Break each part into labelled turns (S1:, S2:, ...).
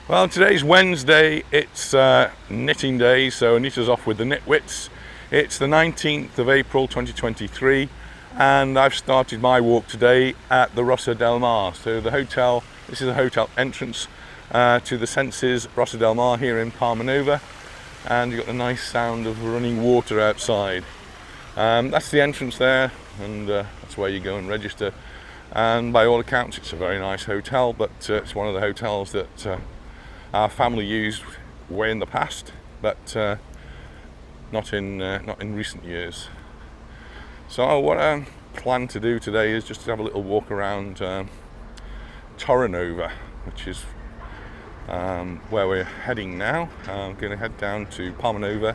S1: Well, today's Wednesday, it's knitting day, so Anita's off with the Knitwits. It's the 19th of April 2023, and I've started my walk today at the Rossa del Mar. So the hotel, this is a hotel entrance to the Senses Rossa del Mar here in Palmanova, and you've got the nice sound of running water outside. That's the entrance there, and that's where you go and register. And by all accounts, it's a very nice hotel, but it's one of the hotels that our family used way in the past, but not in recent years. So what I plan to do today is just to have a little walk around Torrenova, which is where we're heading now. I'm going to head down to Palmanova,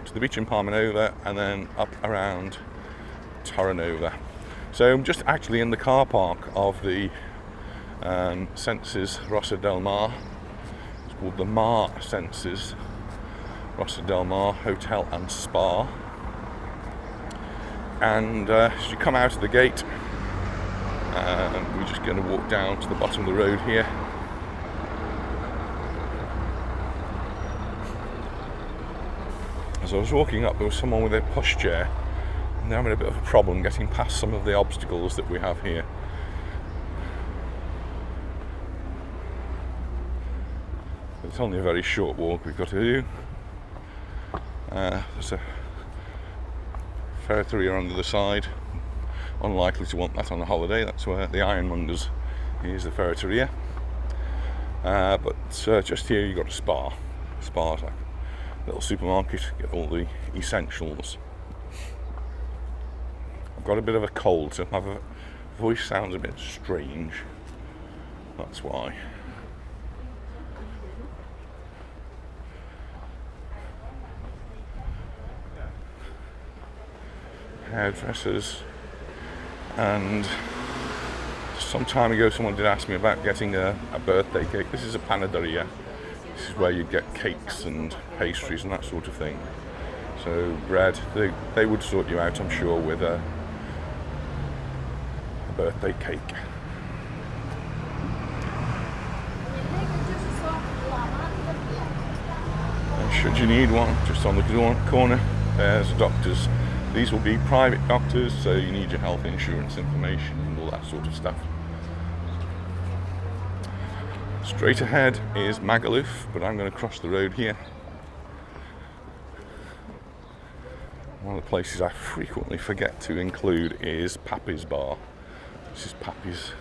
S1: to the beach in Palmanova, and then up around Torrenova. So I'm just actually in the car park of the Senses Rossa del Mar. It's called the Mar Senses Rossa del Mar Hotel and Spa. And as you come out of the gate, we're just going to walk down to the bottom of the road here. As I was walking up, there was someone with a pushchair, and they're having a bit of a problem getting past some of the obstacles that we have here. It's only a very short walk we've got to do. There's a ferreteria under the side. Unlikely to want that on a holiday. That's where the ironmongers use the ferreteria. But just here you've got a spa. Spa's like a little supermarket, get all the essentials. I've got a bit of a cold, so my voice sounds a bit strange. That's why. Hairdressers, and some time ago someone did ask me about getting a birthday cake. This is a panaderia. This is where you get cakes and pastries and that sort of thing. So bread, they would sort you out, I'm sure, with a birthday cake. And should you need one, just on the corner, there's a doctor's. These will be private doctors, so you need your health insurance information and all that sort of stuff. Straight ahead is Magaluf, but I'm going to cross the road here. One of the places I frequently forget to include is Papi's Bar. This is Papi's.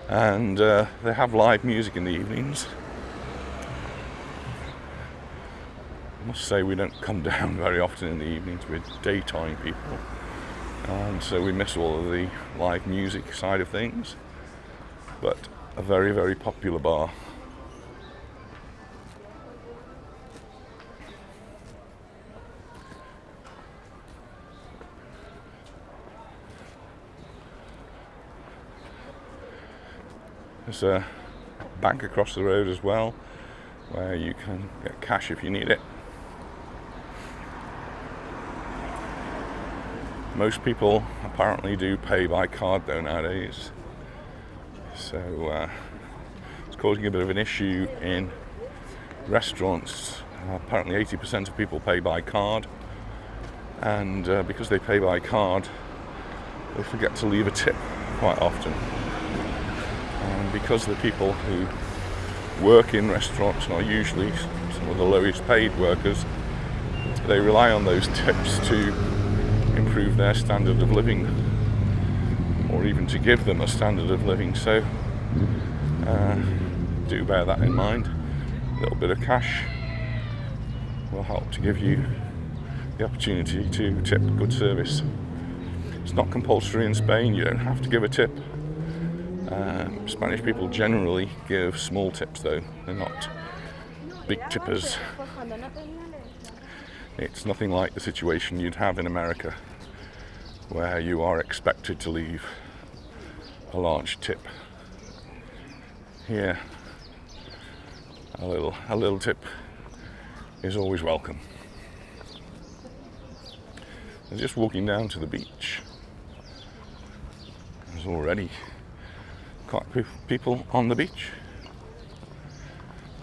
S1: And they have live music in the evenings. I must say we don't come down very often in the evenings. We're daytime people, and so we miss all of the live music side of things, but a very, very popular bar. There's a bank across the road as well, where you can get cash if you need it. Most people apparently do pay by card though nowadays, so it's causing a bit of an issue in restaurants. Apparently 80% of people pay by card, and because they pay by card, they forget to leave a tip quite often. And because the people who work in restaurants are usually some of the lowest paid workers, they rely on those tips to improve their standard of living, or even to give them a standard of living. So do bear that in mind. A little bit of cash will help to give you the opportunity to tip good service. It's not compulsory in Spain, you don't have to give a tip. Spanish people generally give small tips though, they're not big tippers. It's nothing like the situation you'd have in America, where you are expected to leave a large tip. Here, a little tip is always welcome. I'm just walking down to the beach. There's already quite a few people on the beach.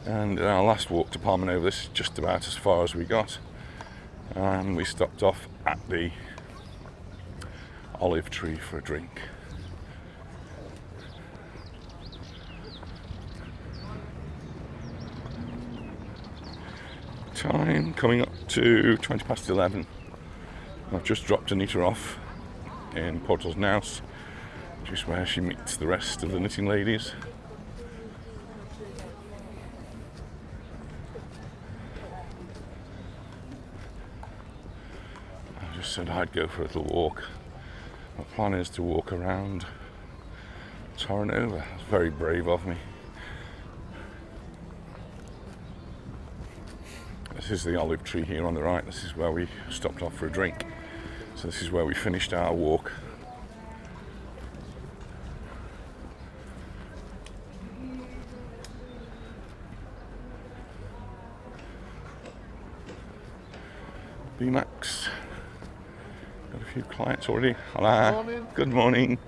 S1: And our last walk to Palmanova, this is just about as far as we got. And we stopped off at the olive tree for a drink. Time coming up to 20 past 11. I've just dropped Anita off in Portals Naus, which is where she meets the rest of the knitting ladies. I just said I'd go for a little walk. My plan is to walk around Torrenova. It's very brave of me. This is the olive tree here on the right. This is where we stopped off for a drink. So this is where we finished our walk. BMAX. Got a few clients already. Hello. Morning. Good morning.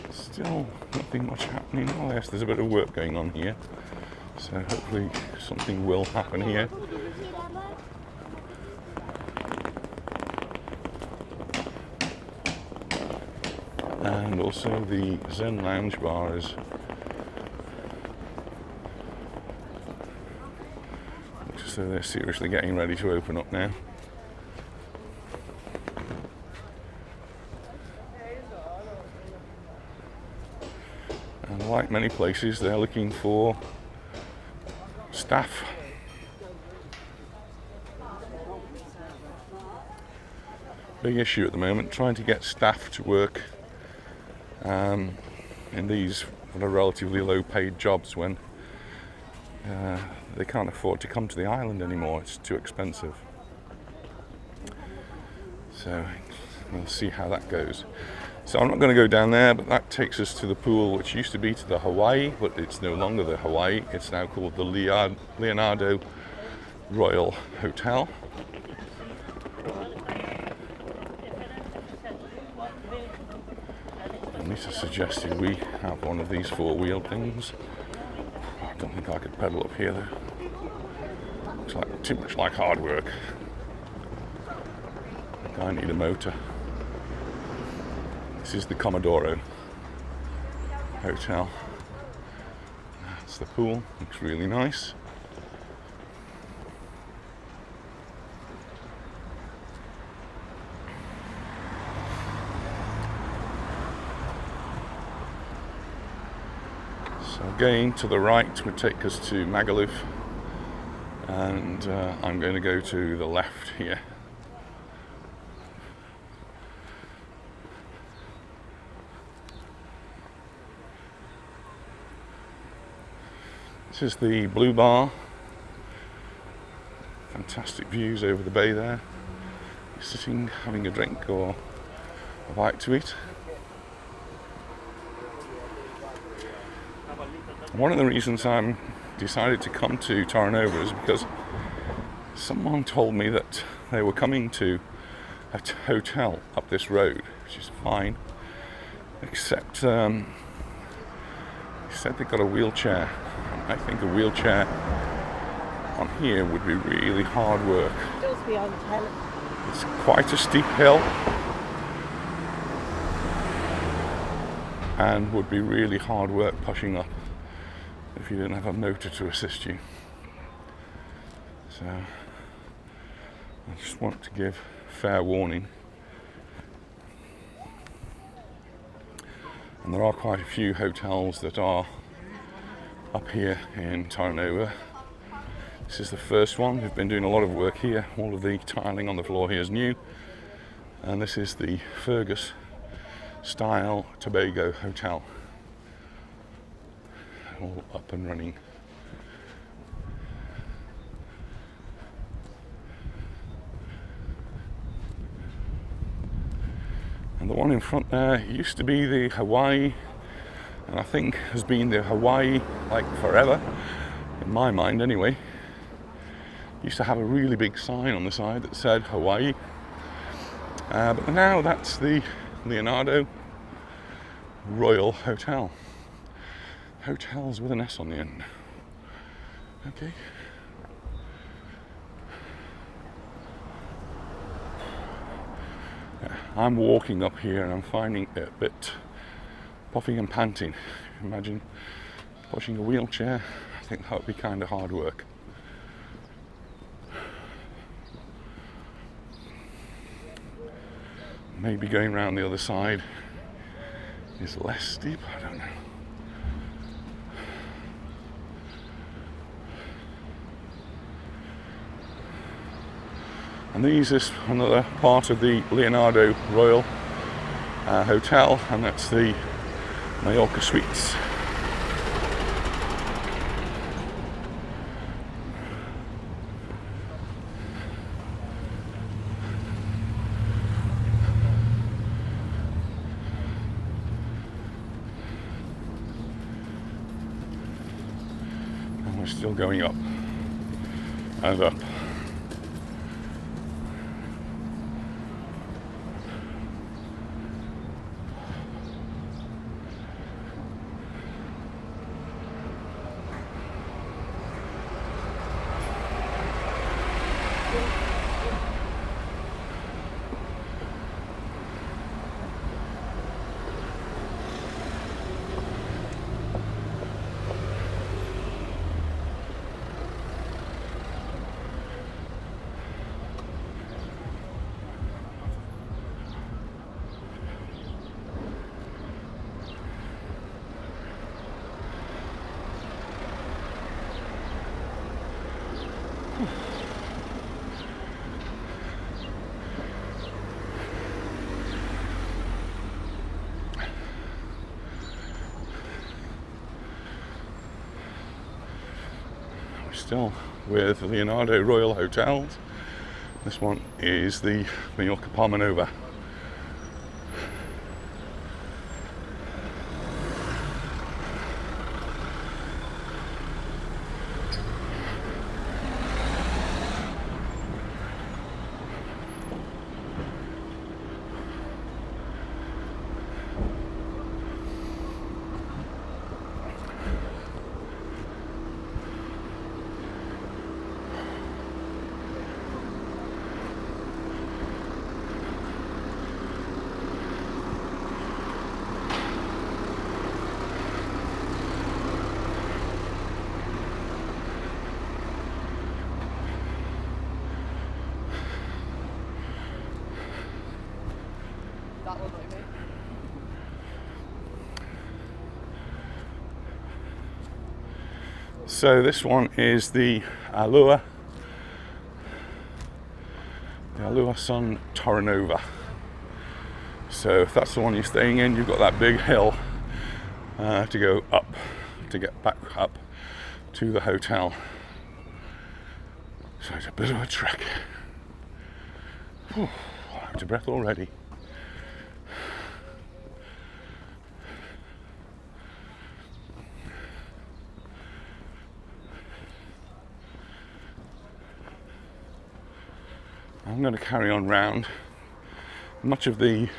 S1: Still nothing much happening. Oh yes, there's a bit of work going on here. So hopefully something will happen here. And also the Zen Lounge bar is looks as though they're seriously getting ready to open up now. And like many places, they're looking for staff. Big issue at the moment, trying to get staff to work in these relatively low paid jobs when they can't afford to come to the island anymore. It's too expensive. So we'll see how that goes. So I'm not going to go down there, but that takes us to the pool which used to be to the Hawaii, but it's no longer the Hawaii. It's now called the Leonardo Royal Hotel. Anita suggested we have one of these four-wheel things. I don't think I could pedal up here though. Looks like too much like hard work. I need a motor. This is the Comodoro Hotel. That's the pool. Looks really nice. So again, to the right would take us to Magaluf, and I'm going to go to the left here. This is the Blue Bar. Fantastic views over the bay there. Sitting, having a drink or a bite to eat. One of the reasons I'm decided to come to Torrenova is because someone told me that they were coming to a hotel up this road, which is fine, except he said they got a wheelchair. I think a wheelchair on here would be really hard work. It's quite a steep hill and would be really hard work pushing up if you didn't have a motor to assist you. So I just want to give fair warning. And there are quite a few hotels that are up here in Torrenova. This is the first one. We've been doing a lot of work here. All of the tiling on the floor here is new. And this is the Fergus style Tobago Hotel. All up and running. And the one in front there used to be the Hawaii, and I think has been the Hawaii like forever. in my mind anyway, used to have a really big sign on the side that said Hawaii, but now that's the Leonardo Royal Hotel. Hotels with an S on the end. Okay. Yeah, I'm walking up here and I'm finding it a bit puffing and panting. Imagine pushing a wheelchair. I think that would be kind of hard work. Maybe going around the other side is less steep, I don't know. And these is another part of the Leonardo Royal Hotel, and that's the Majorca Suites. And we're still going up and up. Still with Leonardo Royal Hotels. This one is the Mallorca Palmanova.
S2: That one, maybe.
S1: So this one is the Alua Sun Torrenova. So if that's the one you're staying in, you've got that big hill to go up to get back up to the hotel. So it's a bit of a trek. Whew, I'm out of breath already. I'm going to carry on round. Much of the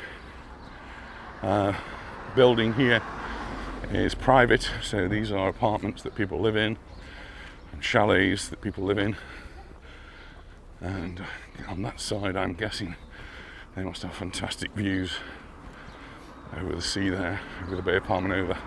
S1: building here is private, so these are apartments that people live in and chalets that people live in. And on that side, I'm guessing they must have fantastic views over the sea there, over the Bay of Palmanova.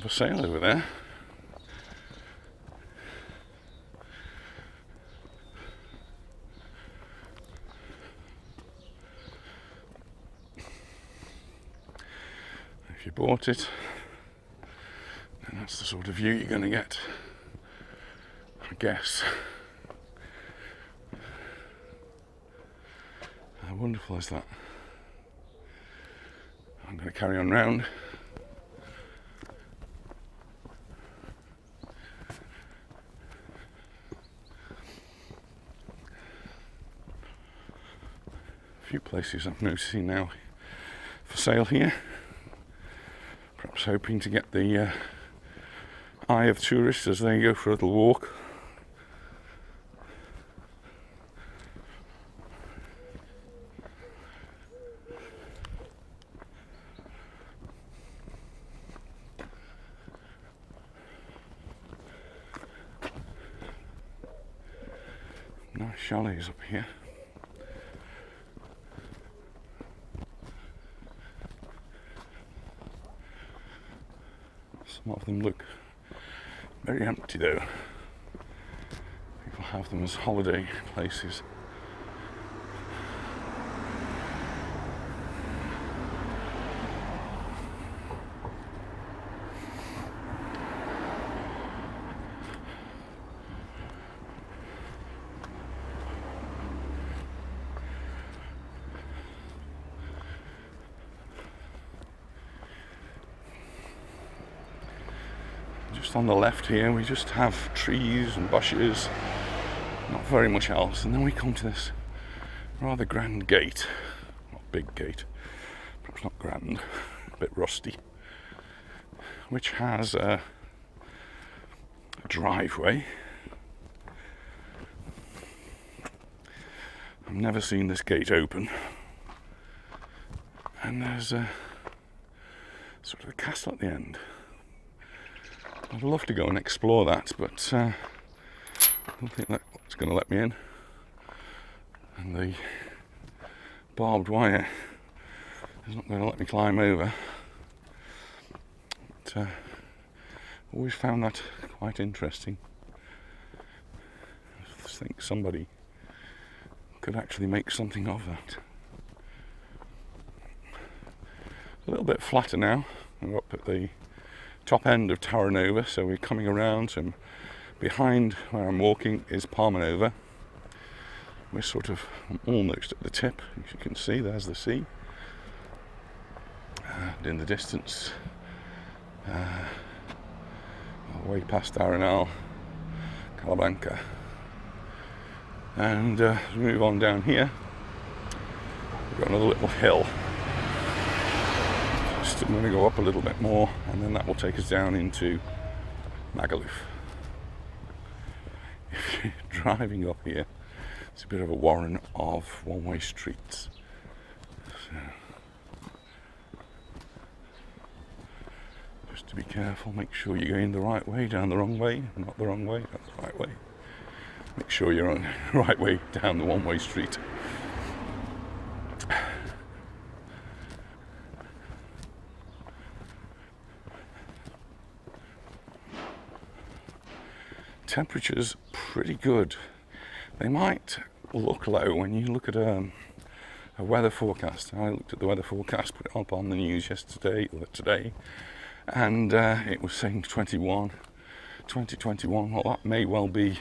S1: For sale over there. If you bought it, then that's the sort of view you're going to get guess. How wonderful is that? I'm going to carry on round. A few places I'm noticing now for sale here. Perhaps hoping to get the eye of tourists as they go for a little walk. Nice chalets up here. Some of them look very empty though. People have them as holiday places. Just on the left here we just have trees and bushes, not very much else, and then we come to this rather grand gate, not big gate, perhaps not grand, a bit rusty, which has a driveway. I've never seen this gate open, and there's a sort of a castle at the end. I'd love to go and explore that, but I don't think that's going to let me in. And the barbed wire is not going to let me climb over. But I've always found that quite interesting. I think somebody could actually make something of that. A little bit flatter now. We're up at the top end of Torrenova, so we're coming around, and behind where I'm walking is Palmanova. We're sort of almost at the tip. As you can see, there's the sea, and in the distance, way past Arenal, Calablanca, and as we move on down here, we've got another little hill. I'm going to go up a little bit more, and then that will take us down into Magaluf. If you're driving up here, it's a bit of a warren of one-way streets. So, just to be careful, make sure you're going the right way, down the wrong way, not the wrong way, not the right way. Make sure you're on the right way down the one-way street. Temperature's pretty good. They might look low when you look at a weather forecast. I looked at the weather forecast, put it up on the news yesterday or today, and it was saying 21. Well, that may well be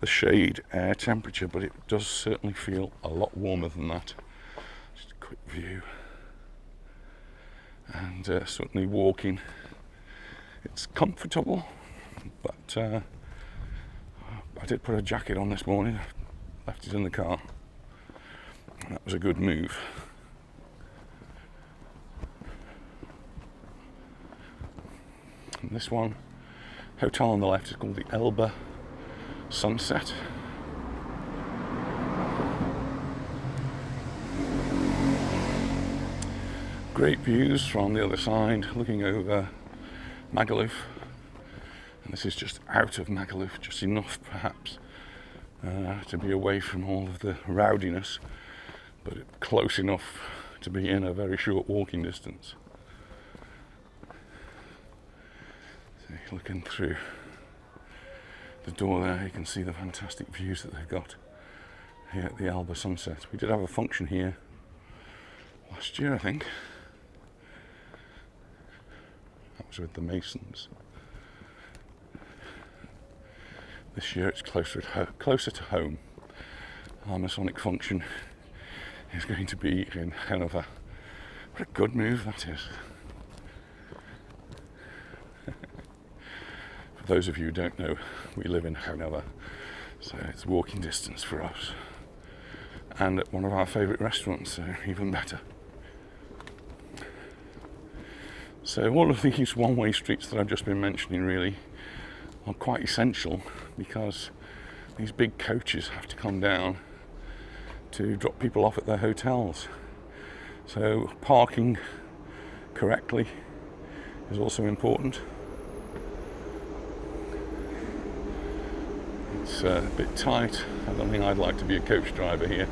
S1: the shade air temperature, but it does certainly feel a lot warmer than that. Just a quick view, and certainly walking, it's comfortable, but I did put a jacket on this morning, left it in the car, and that was a good move. And this one, hotel on the left, is called the Elba Sunset. Great views from the other side, looking over Magaluf. And this is just out of Magaluf, just enough perhaps to be away from all of the rowdiness, but close enough to be in a very short walking distance. So looking through the door there, you can see the fantastic views that they've got here at the Elba Sunset. We did have a function here last year, I think. That was with the Masons. This year it's closer to home. Our Masonic function is going to be in Hanover. What a good move that is. For those of you who don't know, we live in Hanover, so it's walking distance for us. And at one of our favourite restaurants, so even better. So all of these one-way streets that I've just been mentioning really are quite essential, because these big coaches have to come down to drop people off at their hotels. So parking correctly is also important. It's a bit tight. I don't think I'd like to be a coach driver here.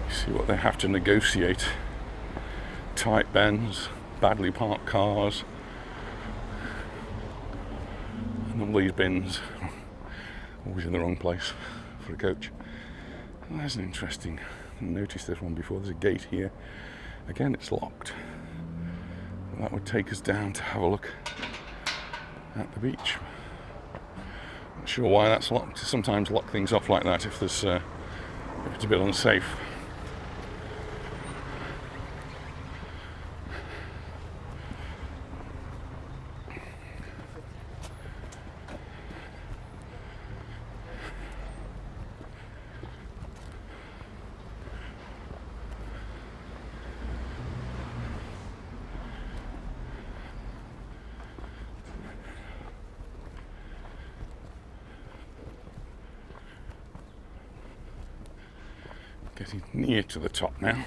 S1: You see what they have to negotiate. Tight bends, badly parked cars, and all these bins, always in the wrong place for a coach. Well, there's an interesting, I didn't notice this one before, there's a gate here. Again, it's locked. Well, that would take us down to have a look at the beach. Not sure why that's locked. Sometimes lock things off like that if there's if it's a bit unsafe. Getting near to the top now.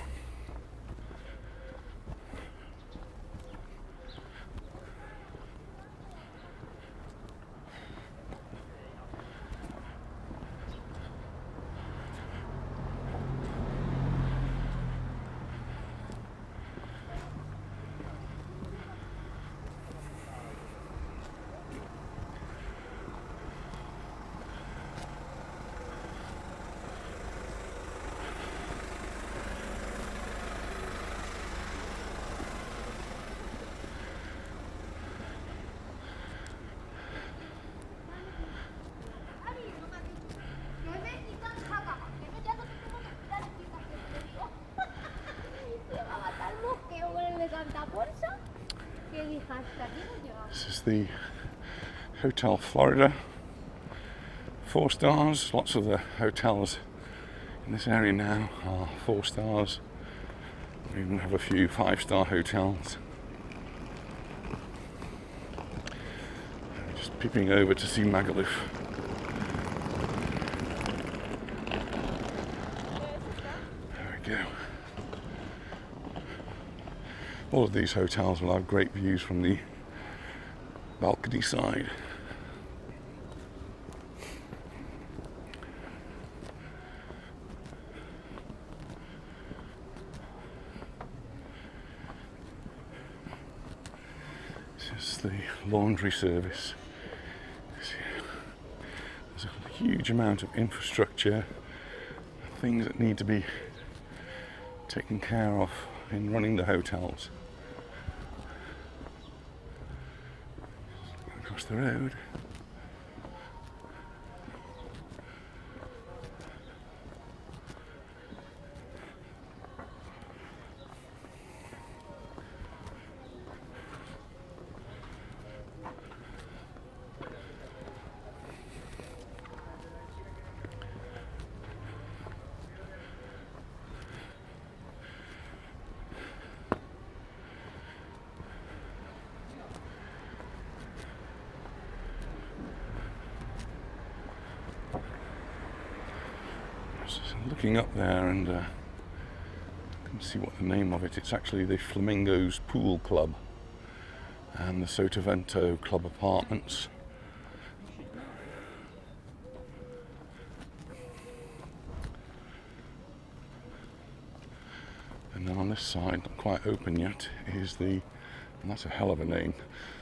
S1: This is the Hotel Florida, 4 stars. Lots of the hotels in this area now are 4 stars. We even have a few 5-star hotels. Just peeping over to see Magaluf. There we go. All of these hotels will have great views from the balcony side. This is the laundry service. There's a huge amount of infrastructure, things that need to be taken care of in running the hotels. Across the road. Looking up there, and you can see what the name of it. It's actually the Flamingos Pool Club and the Sotavento Club Apartments. And then on this side, not quite open yet, is the, and that's a hell of a name,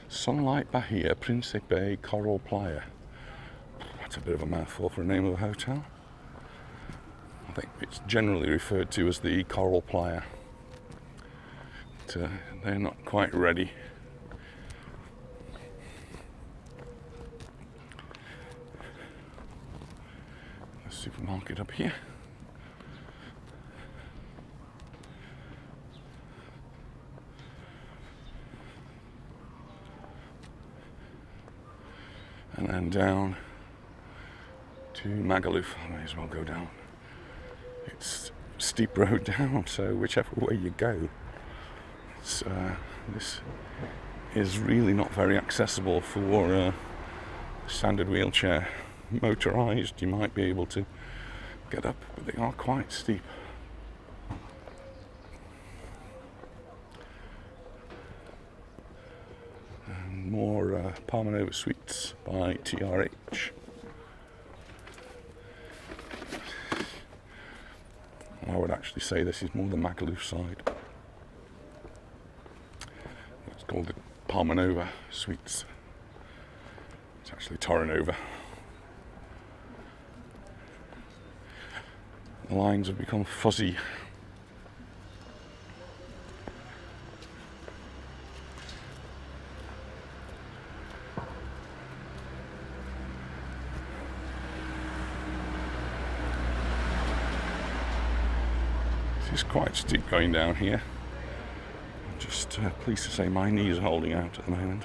S1: Sunlight Bahia Principe Coral Playa. That's a bit of a mouthful for a name of a hotel. I think it's generally referred to as the Coral Playa. But, they're not quite ready. The supermarket up here. And then down to Magaluf. I may as well go down. It's a steep road down, so whichever way you go, this is really not very accessible for a standard wheelchair. Motorised, you might be able to get up, but they are quite steep. And more Palmanova sweets by TRH. I would actually say this is more the Magaluf side. It's called the Palmanova sweets. It's actually Torrenova. The lines have become fuzzy. It's quite steep going down here. I'm just pleased to say my knees are holding out at the moment.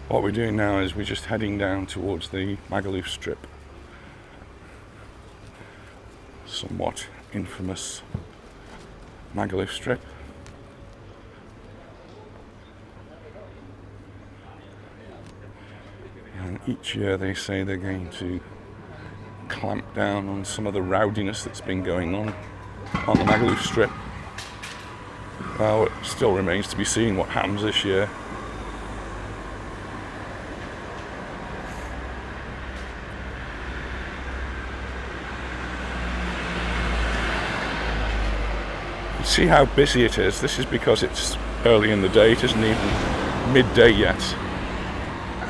S1: What we're doing now is we're just heading down towards the Magaluf strip. Somewhat infamous Magaluf strip. And each year they say they're going to clamp down on some of the rowdiness that's been going on the Magaluf strip. Well, it still remains to be seen what happens this year. See how busy it is. This is because it's early in the day. It isn't even midday yet,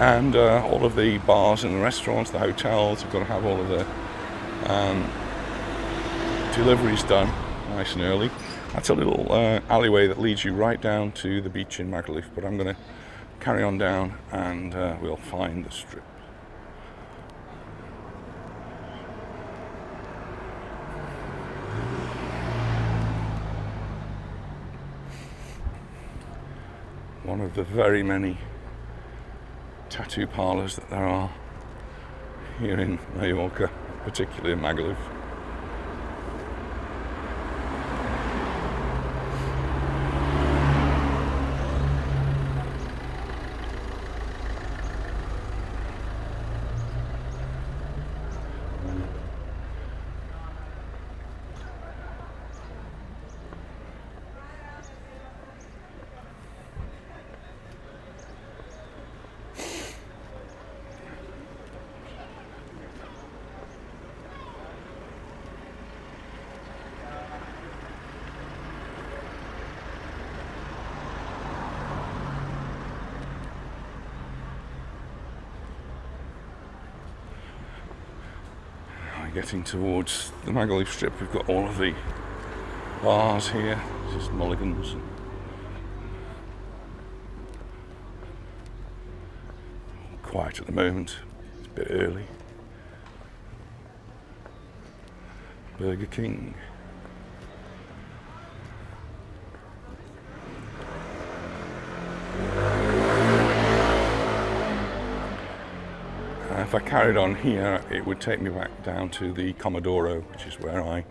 S1: and all of the bars and the restaurants, the hotels have got to have all of the deliveries done nice and early. That's a little alleyway that leads you right down to the beach in Magaluf, but I'm going to carry on down and we'll find the strip. One of the very many tattoo parlours that there are here in Mallorca, particularly in Magaluf. Getting towards the Magaluf strip, we've got all of the bars here, just mulligans. Quiet at the moment, it's a bit early. Burger King. If I carried on here, it would take me back down to the Comodoro, which is where I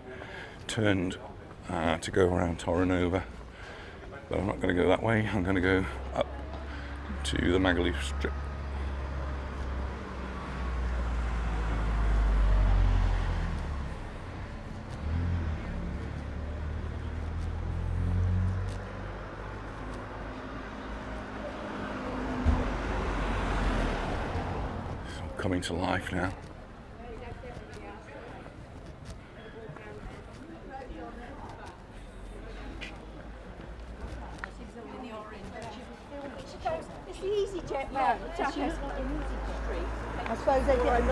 S1: turned to go around Torrenova. But I'm not going to go that way. I'm going to go up to the Magaluf strip. coming to life now.
S2: It's the easy jet now. I suppose they get €9.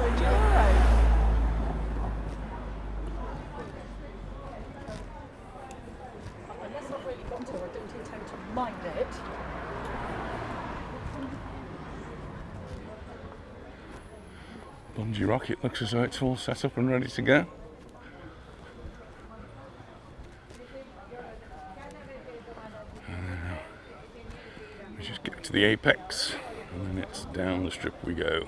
S2: Unless I've really got to, I don't intend to mind it.
S1: Bungee rocket looks as though it's all set up and ready to go. We just get to the apex and then it's down the strip we go.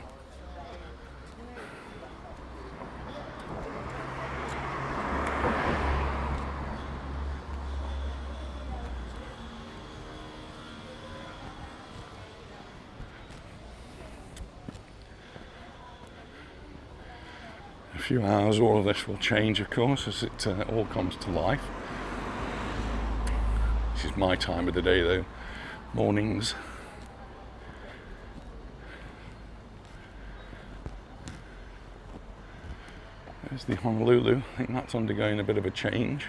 S1: A few hours, all of this will change, of course, as it all comes to life. This is my time of the day, though, mornings. There's the Honolulu. I think that's undergoing a bit of a change.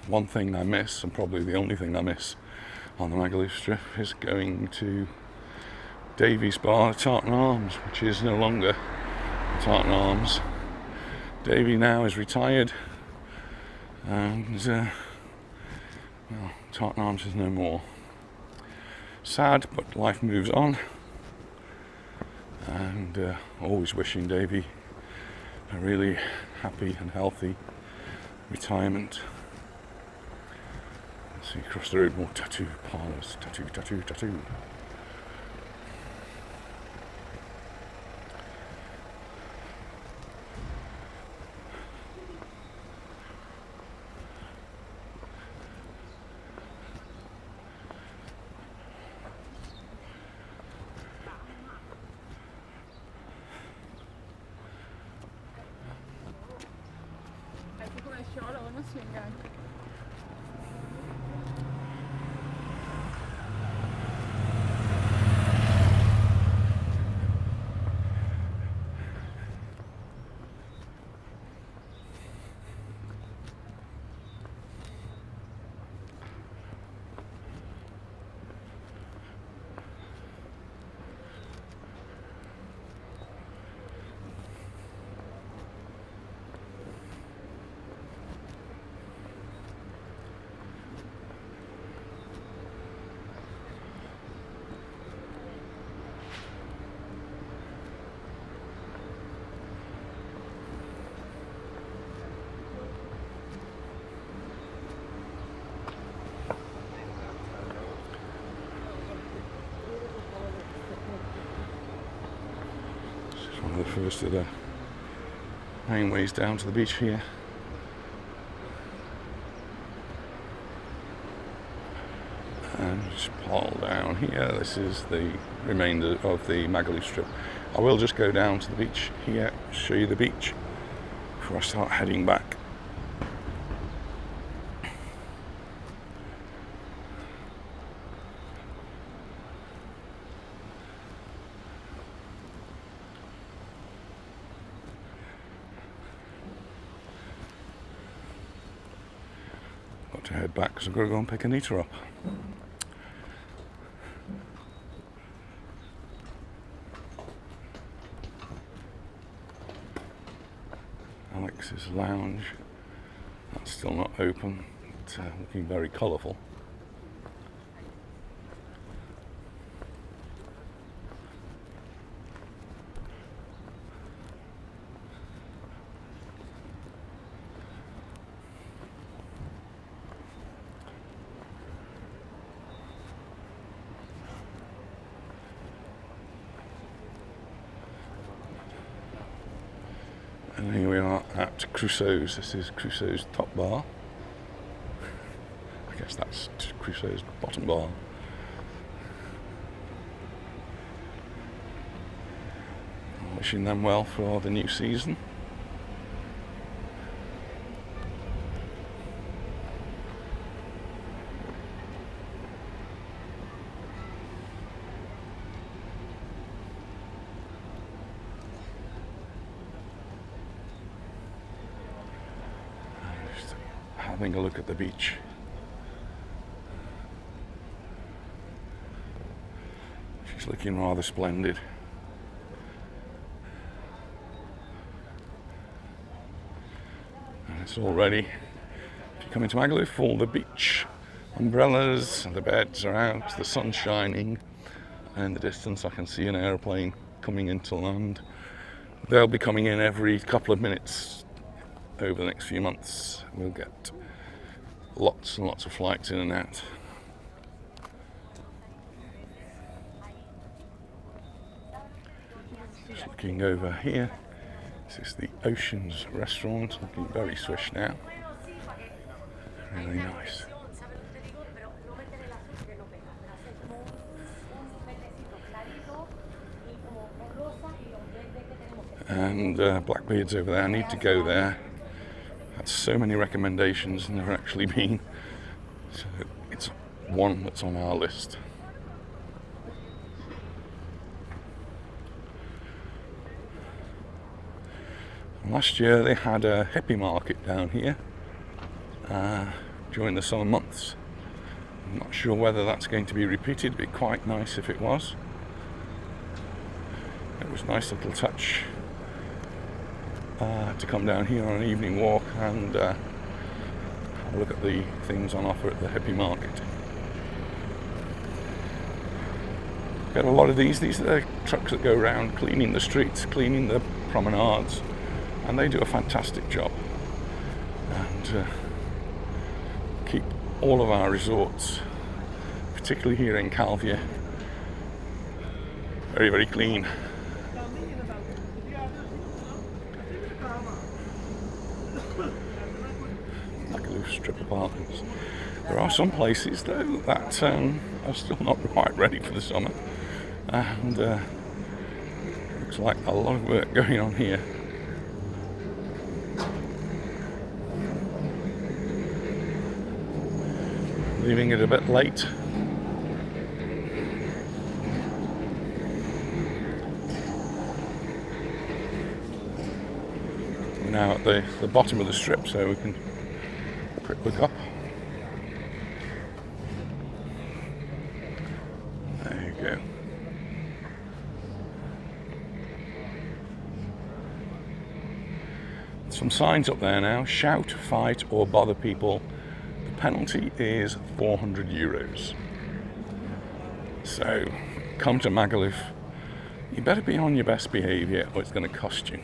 S1: One thing I miss, and probably the only thing I miss on the Magaluf strip, is going to Davy's bar, Tartan Arms, which is no longer Tartan Arms. Davy now is retired, and well, Tartan Arms is no more. Sad, but life moves on, and always wishing Davy a really happy and healthy retirement. See, across the road, more tattoo parlours. Tattoo, tattoo, tattoo. The first of the main down to the beach here. And just pull down here. This is the remainder of the Magaluf strip. I will just go down to the beach here, show you the beach before I start heading back. To head back because I've got to go and pick Anita up. Alex's lounge, that's still not open, but looking very colourful. And here we are at Crusoe's. This is Crusoe's top bar. Yes, that's Crusoe's bottom bar. Wishing them well for the new season. Just having a look at the beach. She's looking rather splendid. It's all ready. If you come into Magaluf, all the beach umbrellas, the beds are out, the sun's shining, and in the distance I can see an aeroplane coming into land. They'll be coming in every couple of minutes over the next few months. We'll get lots and lots of flights in and out. Just looking over here. This is the Oceans restaurant, looking very swish now. Really nice. And Blackbeard's over there. I need to go there. Had so many recommendations, never actually been. So it's one that's on our list. Last year they had a hippie market down here during the summer months. I'm not sure whether that's going to be repeated. It'd be quite nice if it was. It was a nice little touch to come down here on an evening walk and have a look at the things on offer at the hippie market. Got a lot of these. These are the trucks that go around cleaning the streets, cleaning the promenades. And they do a fantastic job and keep all of our resorts, particularly here in Calvia, very, very clean. Magaluf strip apartments. There are some places though that are still not quite ready for the summer, and looks like a lot of work going on here. Leaving it a bit late. We're now at the bottom of the strip, so we can quick look up. There you go. Some signs up there now. Shout, fight, or bother people. Penalty is €400. So come to Magaluf, you better be on your best behaviour or it's going to cost you.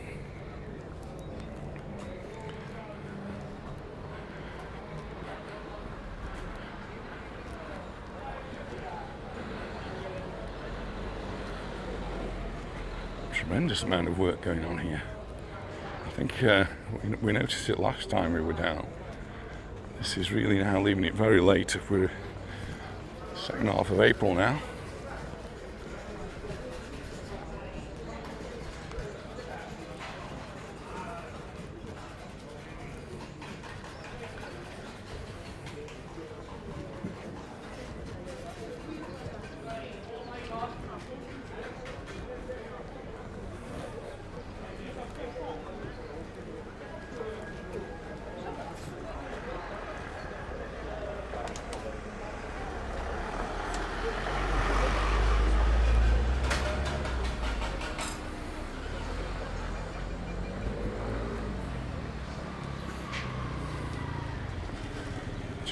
S1: Tremendous amount of work going on here. I think we noticed it last time we were down. This is really now leaving it very late. If we're second half of April now.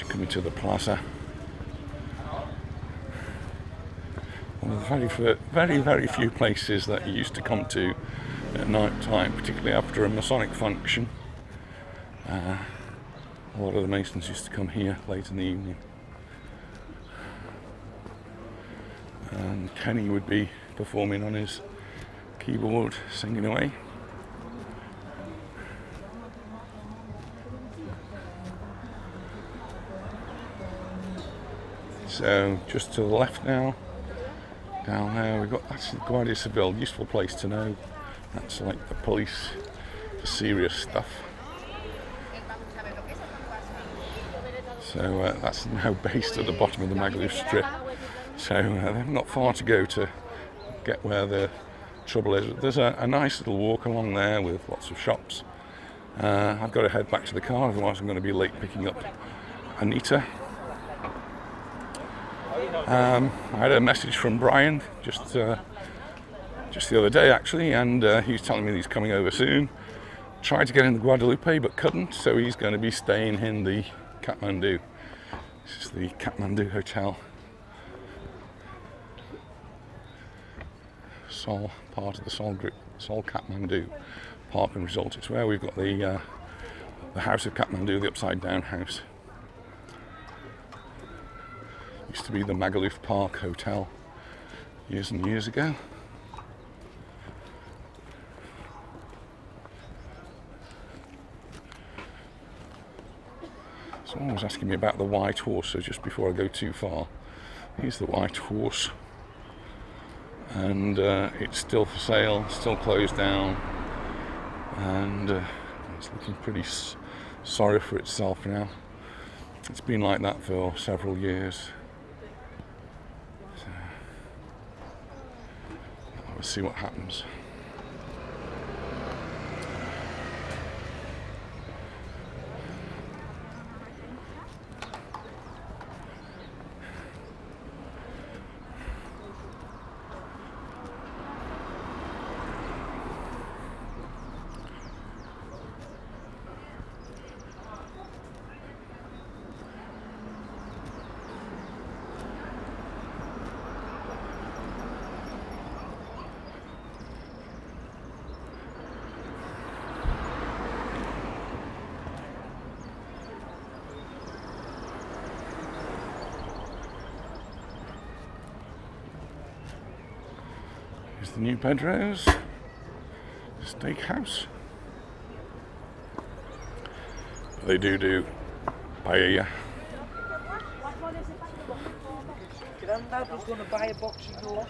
S1: Coming to the plaza. One of the very few places that you used to come to at night time, particularly after a Masonic function. A lot of the Masons used to come here late in the evening. And Kenny would be performing on his keyboard, singing away. So just to the left now, down there we've got, that's the Guardia Civil, useful place to know. That's like the police for serious stuff. So that's now based at the bottom of the Magaluf strip. So they've not far to go to get where the trouble is. There's a nice little walk along there with lots of shops. I've got to head back to the car, otherwise I'm going to be late picking up Anita. I had a message from Brian just the other day actually, and he's telling me he's coming over soon. Tried to get in the Guadalupe but couldn't, so he's going to be staying in the Kathmandu. This is the Kathmandu Hotel. Sol, part of the Sol group, Sol Kathmandu Park and Resort. It's where we've got the House of Kathmandu, the upside down house. Used to be the Magaluf Park Hotel years and years ago. Someone was asking me about the White Horse, so just before I go too far, here's the White Horse, and it's still for sale, still closed down, and it's looking pretty sorry for itself now. It's been like that for several years. So, we'll see what happens. Here's the new Pedro's Steakhouse. But they do paella.
S3: Grandad was going to buy a box of yours.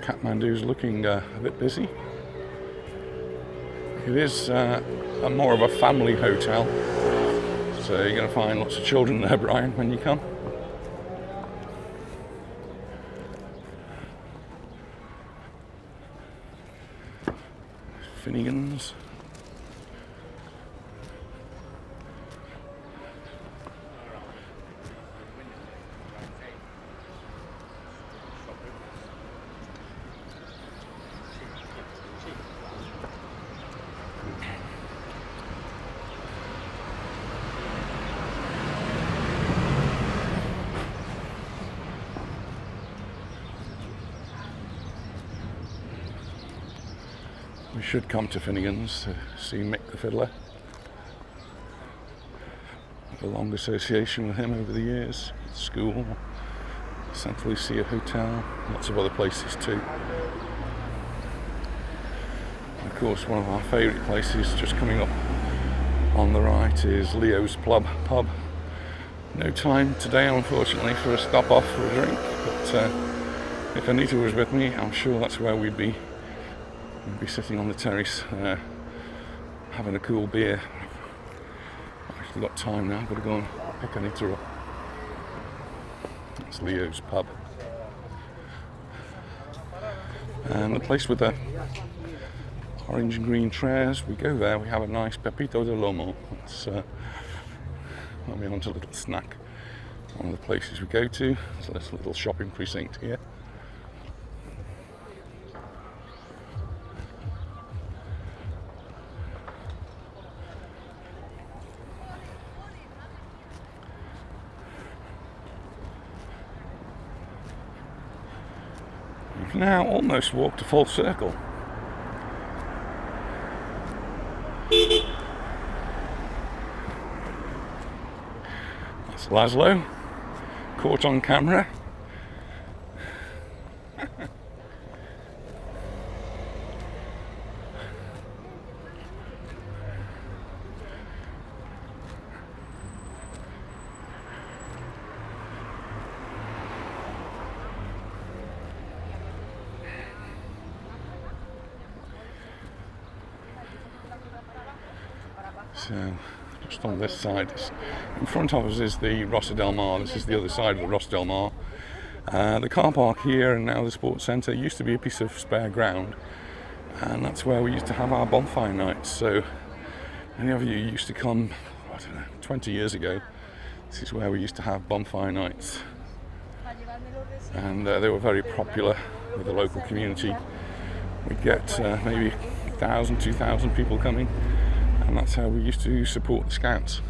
S1: Kathmandu's looking a bit busy. It is more of a family hotel, so you're going to find lots of children there, Brian, when you come. Finnegan's. We should come to Finnegan's to see Mick the Fiddler. I've a long association with him over the years. School, Santa Lucia Hotel, lots of other places too. And of course, one of our favourite places just coming up on the right is Leo's Pub. No time today, unfortunately, for a stop off for a drink, but if Anita was with me, I'm sure that's where we'd be sitting on the terrace having a cool beer. I've actually got time now, I've got to go and pick Anita up. That's Leo's Pub. And the place with the orange and green chairs, we go there, we have a nice Pepito de Lomo. It's let me on to a little snack. One of the places we go to, so there's a little shopping precinct here. now almost walked a full circle. That's Laszlo, caught on camera. So, just on this side, in front of us is the Rossa del Mar. This is the other side of the Rossa del Mar. The car park here and now the sports centre used to be a piece of spare ground, and that's where we used to have our bonfire nights. So, any of you used to come, I don't know, 20 years ago, this is where we used to have bonfire nights, and they were very popular with the local community. We'd get maybe 1,000, 2,000 people coming. And that's how we used to support the Scouts.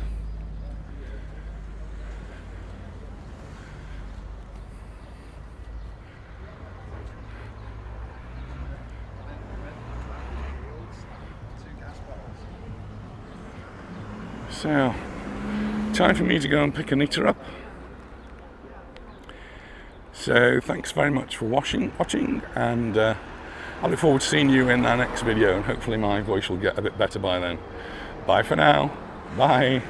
S1: So, time for me to go and pick Anita up. So, thanks very much for watching, and I look forward to seeing you in our next video, and hopefully my voice will get a bit better by then. Bye for now. Bye.